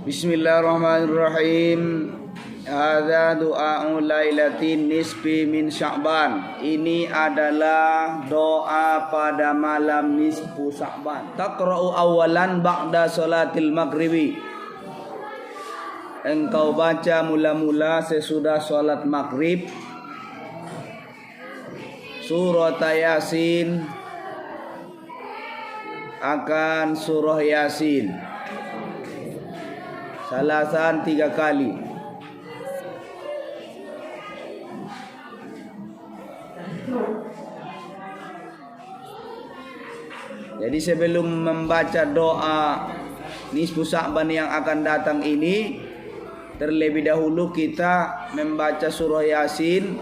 Bismillahirrahmanirrahim. Hadza du'a'u lailatin nisfi min Sya'ban. Ini adalah doa pada malam nisfu Sya'ban. Taqra'u awalan ba'da salatil maghribi. Engkau baca mula-mula sesudah salat maghrib Surat Yasin, akan surah Yasin salasan 3 kali. Jadi sebelum membaca doa nisfu Sya'ban yang akan datang ini, terlebih dahulu kita membaca surah Yasin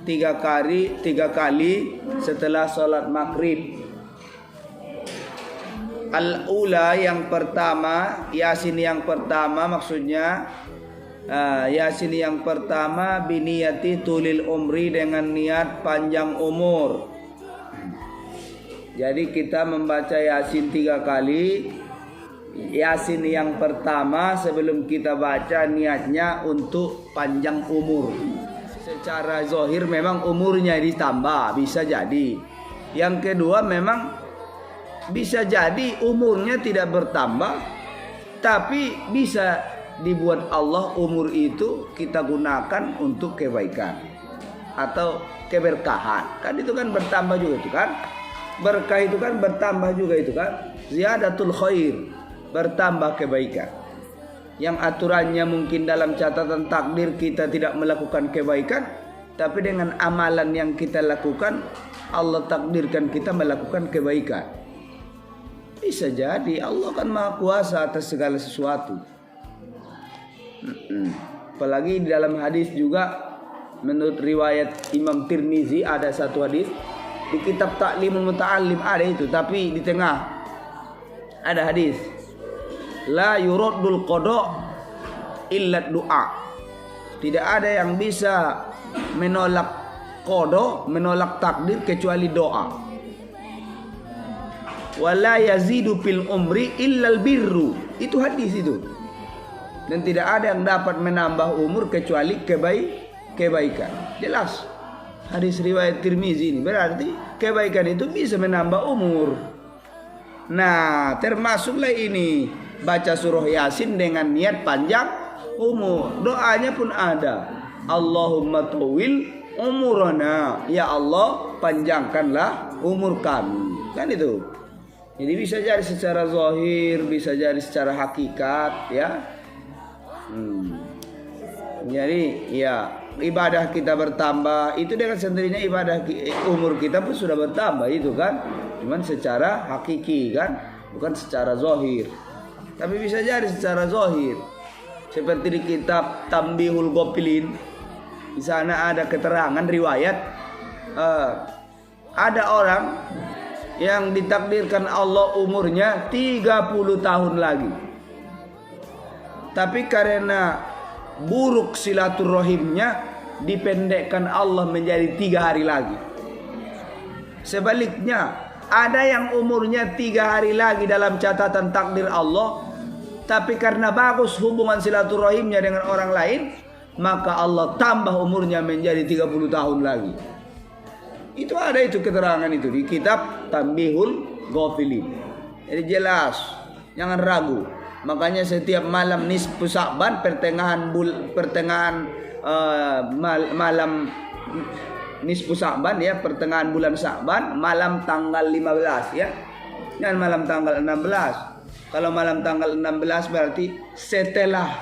3 kali setelah salat maghrib. Al-ula yang pertama, Yasin yang pertama maksudnya Yasin yang pertama biniyati tulil umri, dengan niat panjang umur. Jadi kita membaca Yasin 3 kali. Yasin yang pertama sebelum kita baca niatnya untuk panjang umur. Secara zahir memang umurnya ditambah, bisa jadi. Yang kedua memang bisa jadi umurnya tidak bertambah, tapi bisa dibuat Allah umur itu kita gunakan untuk kebaikan atau keberkahan. Kan itu kan bertambah juga itu kan. Berkah itu kan bertambah juga itu kan. Ziyadatul khair, bertambah kebaikan. Yang aturannya mungkin dalam catatan takdir kita tidak melakukan kebaikan, tapi dengan amalan yang kita lakukan Allah takdirkan kita melakukan kebaikan. Bisa jadi Allah kan maha kuasa atas segala sesuatu. Apalagi di dalam hadis juga, menurut riwayat Imam Tirmizi ada satu hadis di kitab Ta'limul Muta'allim ada itu, tapi di tengah ada hadis la yuraddul qada illa doa. Tidak ada yang bisa menolak qada, menolak takdir kecuali doa. Wala yazidu fil umri illal birru. Itu hadis itu. Dan tidak ada yang dapat menambah umur kecuali kebaikan. Jelas. Hadis riwayat Tirmizi ini berarti kebaikan itu bisa menambah umur. Nah, termasuklah ini baca surah Yasin dengan niat panjang umur. Doanya pun ada. Allahumma tawil umurana. Ya Allah, panjangkanlah umur kami. Kan itu. Jadi bisa jadi secara zahir, bisa jadi secara hakikat, ya. Jadi ya ibadah kita bertambah itu dengan sendirinya, ibadah umur kita pun sudah bertambah itu kan. Cuman secara hakiki kan, bukan secara zahir. Tapi bisa jadi secara zahir. Seperti di kitab Tambihul Ghafilin, di sana ada keterangan riwayat ada orang yang ditakdirkan Allah umurnya 30 tahun lagi, tapi karena buruk silaturahimnya dipendekkan Allah menjadi 3 hari lagi. Sebaliknya ada yang umurnya 3 hari lagi dalam catatan takdir Allah, tapi karena bagus hubungan silaturahimnya dengan orang lain, maka Allah tambah umurnya menjadi 30 tahun lagi. Itu ada itu keterangan itu di kitab Tambihul Ghafilin. Jadi jelas, jangan ragu. Makanya setiap malam nisfu Sya'ban, malam nisfu Sya'ban ya, pertengahan bulan Sya'ban, malam tanggal 15 ya. Dan malam tanggal 16. Kalau malam tanggal 16 berarti setelah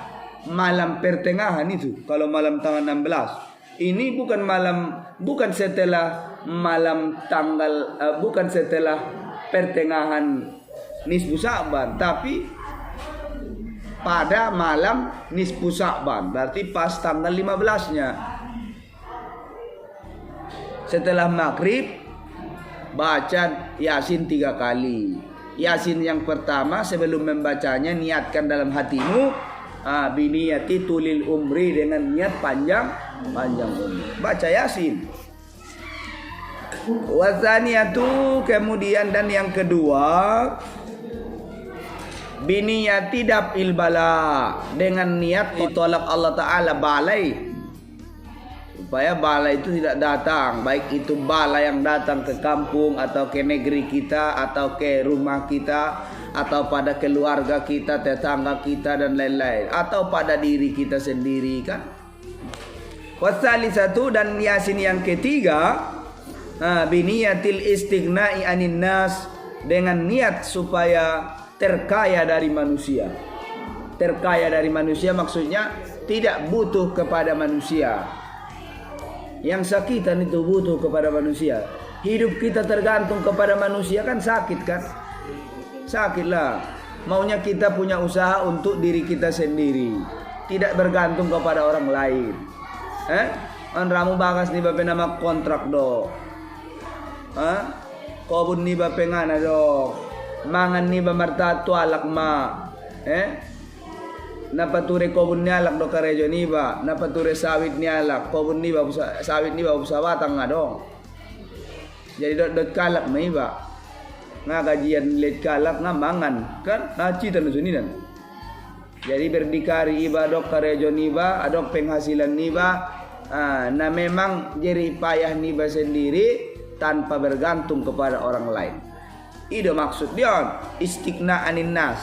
malam pertengahan itu. Kalau malam tanggal 16. Ini bukan setelah malam tanggal bukan setelah pertengahan nisfu Sya'ban, tapi pada malam nisfu Sya'ban, berarti pas tanggal 15-nya. Setelah maghrib baca Yasin 3 kali. Yasin yang pertama sebelum membacanya niatkan dalam hatimu biniyati tulil umri, dengan niat panjang umur. Baca Yasin. Wazaniyatu, kemudian dan yang kedua biniyati daf'il bala, dengan niat ditolak Allah Ta'ala balai, supaya bala itu tidak datang, baik itu bala yang datang ke kampung atau ke negeri kita atau ke rumah kita atau pada keluarga kita, tetangga kita dan lain-lain, atau pada diri kita sendiri kan. Wasalisatu, dan Yasin yang ketiga, biniyatil istighna'i anin nas, dengan niat supaya terkaya dari manusia. Terkaya dari manusia maksudnya tidak butuh kepada manusia. Yang sakitan itu butuh kepada manusia. Hidup kita tergantung kepada manusia kan sakit kan? Sakitlah. Maunya kita punya usaha untuk diri kita sendiri, tidak bergantung kepada orang lain. Ramu bagas ni bape nama kontrak do. Kobun ni bape ngana do. Mangan ni bamarta tualak ma. Napature kobun ni alak do karejo ni ba, napature sawit ni alak, kobun ni ba sawit ni ba usawatang nga dong. Jadi dot kalak mai ba. Nga kajian let kalak nga mangan kan cita nu suninan. Jadi berdikari iba dok karejo ni ba, adok penghasilan ni ba. Nah memang jerih payah ni ba sendiri tanpa bergantung kepada orang lain. Itu maksud dia istighna anin nas.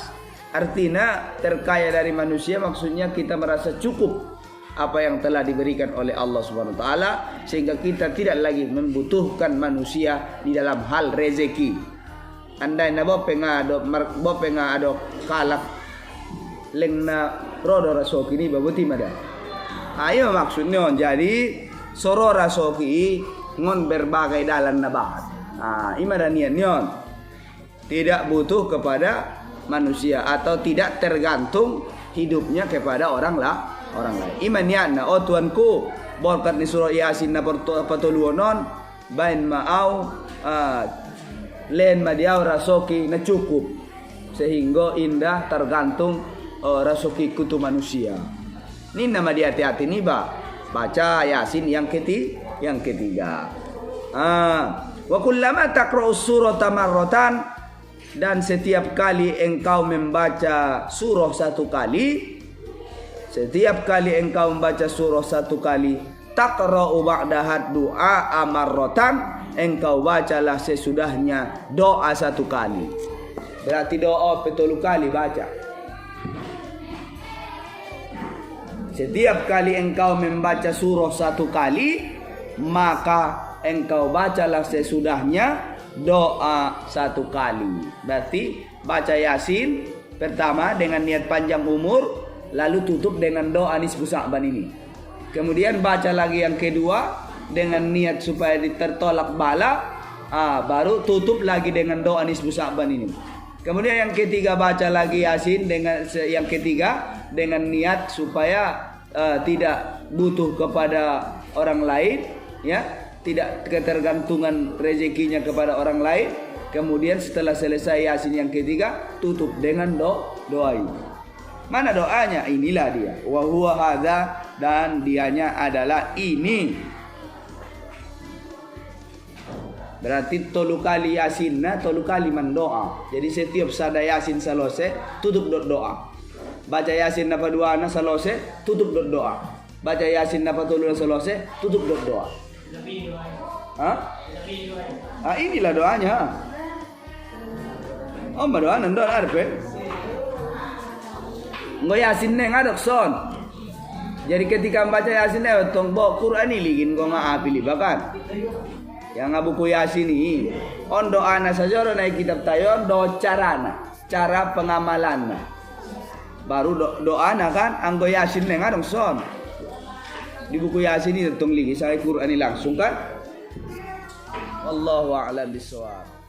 Artinya terkaya dari manusia maksudnya kita merasa cukup apa yang telah diberikan oleh Allah Subhanahu wa taala, sehingga kita tidak lagi membutuhkan manusia di dalam hal rezeki. Andai na bope nga ado kalak lengna rodo rasoki ni babuti mada. Ayo maksudnya jadi soro rasoki ngon berbagai dalan na bahat. Imada nian nyon. Tidak butuh kepada manusia atau tidak tergantung hidupnya kepada orang lain. Iman na tuanku berkat ni surah Yasin na patuluonon bain maau len madiaw rasoki na cukup, sehingga indah tergantung rasoki kutu manusia. Ini nama dia hati-hati nih baca Yasin yang ketiga. Wa kullama taqra'us surata marratan, dan setiap kali engkau membaca surah satu kali, taqra'u ba'daha du'a amarrotan, engkau bacalah sesudahnya doa satu kali. Berarti doa petolu kali baca. Setiap kali engkau membaca surah satu kali, maka engkau bacalah sesudahnya doa satu kali. Berarti baca Yasin pertama dengan niat panjang umur, lalu tutup dengan doa nisfu Sa'ban ini. Kemudian baca lagi yang kedua dengan niat supaya tertolak bala, baru tutup lagi dengan doa nisfu Sa'ban ini. Kemudian yang ketiga baca lagi Yasin dengan niat supaya tidak butuh kepada orang lain, ya, tidak ketergantungan rezekinya kepada orang lain. Kemudian setelah selesai Yasin yang ketiga, tutup dengan doa ini. Mana doanya? Inilah dia. Wa huwa hadza, dan dianya adalah ini. Berarti tolu kali Yasin tolu kali mendoa. Jadi setiap sada Yasin selesai, tutup doa. Baca Yasin napa dua na selesai, tutup doa. Baca Yasin napa tolu na selesai, tutup doa. Inilah doanya. Doa nando arpe. Ngo Yasin neng adok son. Jadi ketika membaca Yasin tong bawa Quran ini ligin ngo pilih bahkan. Yang ngabuku Yasin ini on doana saja orang naik kitab tayon do cara pengamalan. Baru doana kan anggo Yasin neng adok son. Di buku Yasin ini tong ligi saya Quran ini langsung kan. Wallahu a'lam bishawab.